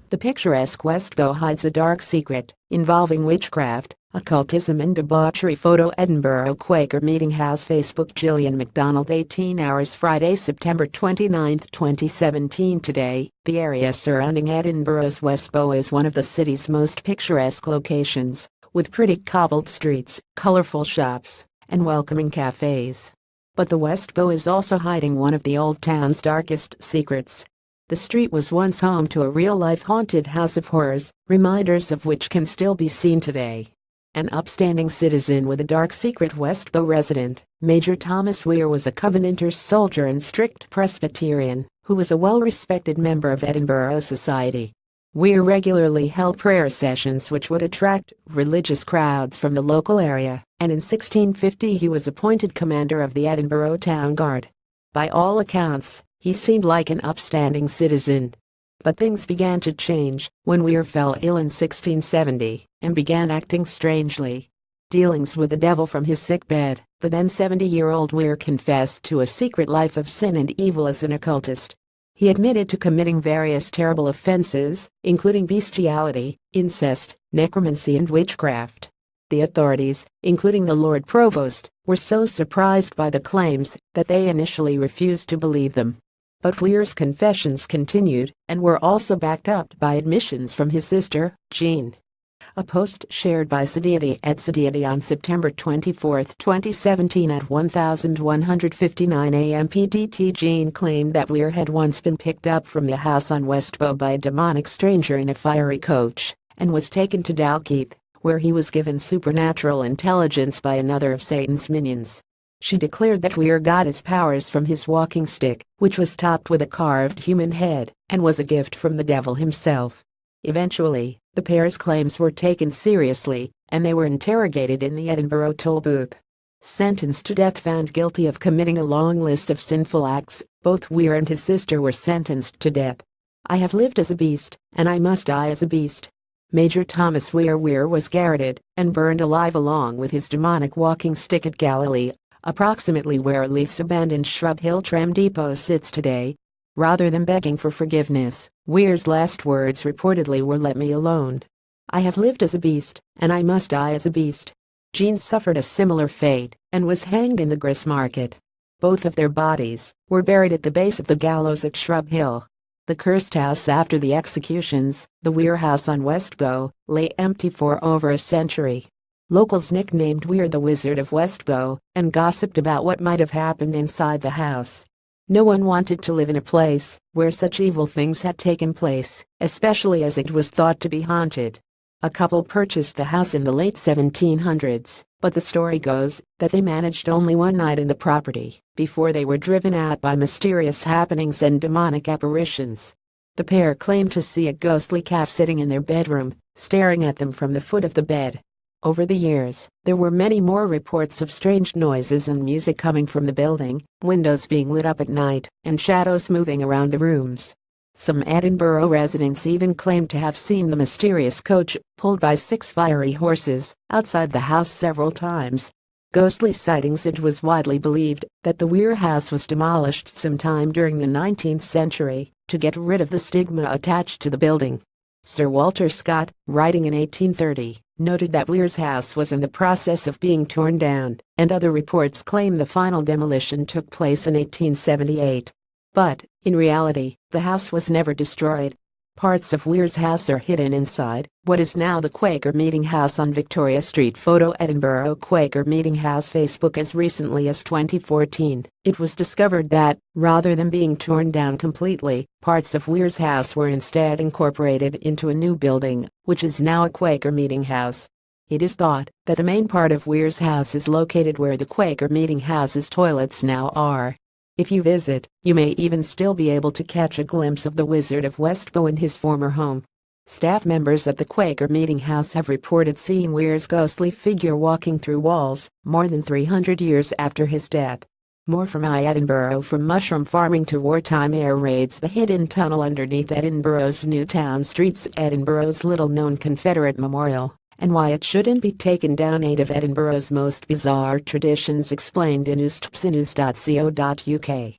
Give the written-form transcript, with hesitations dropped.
The picturesque Westbow hides a dark secret involving witchcraft, occultism and debauchery. Photo Edinburgh Quaker Meeting House. Facebook Gillian MacDonald. 18 hours Friday, September 29, 2017. Today, the area surrounding Edinburgh's Westbow is one of the city's most picturesque locations, with pretty cobbled streets, colorful shops, and welcoming cafes. But the Westbow is also hiding one of the old town's darkest secrets. The street was once home to a real-life haunted house of horrors, reminders of which can still be seen today. An upstanding citizen with a dark secret. Westbow resident, Major Thomas Weir, was a Covenanter soldier and strict Presbyterian, who was a well-respected member of Edinburgh society. Weir regularly held prayer sessions which would attract religious crowds from the local area, and in 1650 he was appointed commander of the Edinburgh Town Guard. By all accounts, he seemed like an upstanding citizen. But things began to change when Weir fell ill in 1670 and began acting strangely. Dealings with the devil from his sickbed, the then 70-year-old Weir confessed to a secret life of sin and evil as an occultist. He admitted to committing various terrible offenses, including bestiality, incest, necromancy and witchcraft. The authorities, including the Lord Provost, were so surprised by the claims that they initially refused to believe them. But Weir's confessions continued and were also backed up by admissions from his sister, Jean. A post shared by Satiety at Satiety on September 24, 2017 at 1159 am PDT. Jean claimed that Weir had once been picked up from the house on Westbow by a demonic stranger in a fiery coach, and was taken to Dalkeith, where he was given supernatural intelligence by another of Satan's minions. She declared that Weir got his powers from his walking stick, which was topped with a carved human head, and was a gift from the devil himself. Eventually, the pair's claims were taken seriously, and they were interrogated in the Edinburgh toll booth. Sentenced to death, found guilty of committing a long list of sinful acts, both Weir and his sister were sentenced to death. I have lived as a beast, and I must die as a beast. Major Thomas Weir was garroted and burned alive along with his demonic walking stick at Galilee, approximately where Leaf's abandoned Shrub Hill tram depot sits today. Rather than begging for forgiveness, Weir's last words reportedly were, "Let me alone. I have lived as a beast, and I must die as a beast." Jean suffered a similar fate and was hanged in the Gristmarket. Both of their bodies were buried at the base of the gallows at Shrub Hill. The cursed house after the executions, the Weir House on Westbow, lay empty for over a century. Locals nicknamed Weir the Wizard of Westbow and gossiped about what might have happened inside the house. No one wanted to live in a place where such evil things had taken place, especially as it was thought to be haunted. A couple purchased the house in the late 1700s, but the story goes that they managed only one night in the property before they were driven out by mysterious happenings and demonic apparitions. The pair claimed to see a ghostly calf sitting in their bedroom, staring at them from the foot of the bed. Over the years, there were many more reports of strange noises and music coming from the building, windows being lit up at night, and shadows moving around the rooms. Some Edinburgh residents even claimed to have seen the mysterious coach, pulled by 6 fiery horses, outside the house several times. Ghostly sightings. It was widely believed that the Weir house was demolished sometime during the 19th century to get rid of the stigma attached to the building. Sir Walter Scott, writing in 1830, noted that Weir's house was in the process of being torn down, and other reports claim the final demolition took place in 1878. But, in reality, the house was never destroyed. Parts of Weir's house are hidden inside what is now the Quaker Meeting House on Victoria Street. Photo Edinburgh Quaker Meeting House. Facebook. As recently as 2014, it was discovered that, rather than being torn down completely, parts of Weir's house were instead incorporated into a new building, which is now a Quaker Meeting House. It is thought that the main part of Weir's house is located where the Quaker Meeting House's toilets now are. If you visit, you may even still be able to catch a glimpse of the Wizard of Westbow in his former home. Staff members at the Quaker Meeting House have reported seeing Weir's ghostly figure walking through walls more than 300 years after his death. More from Edinburgh. From mushroom farming to wartime air raids, the hidden tunnel underneath Edinburgh's new town streets, Edinburgh's little-known Confederate memorial, and why it shouldn't be taken down. 8 of Edinburgh's most bizarre traditions explained in ustpsinews.co.uk.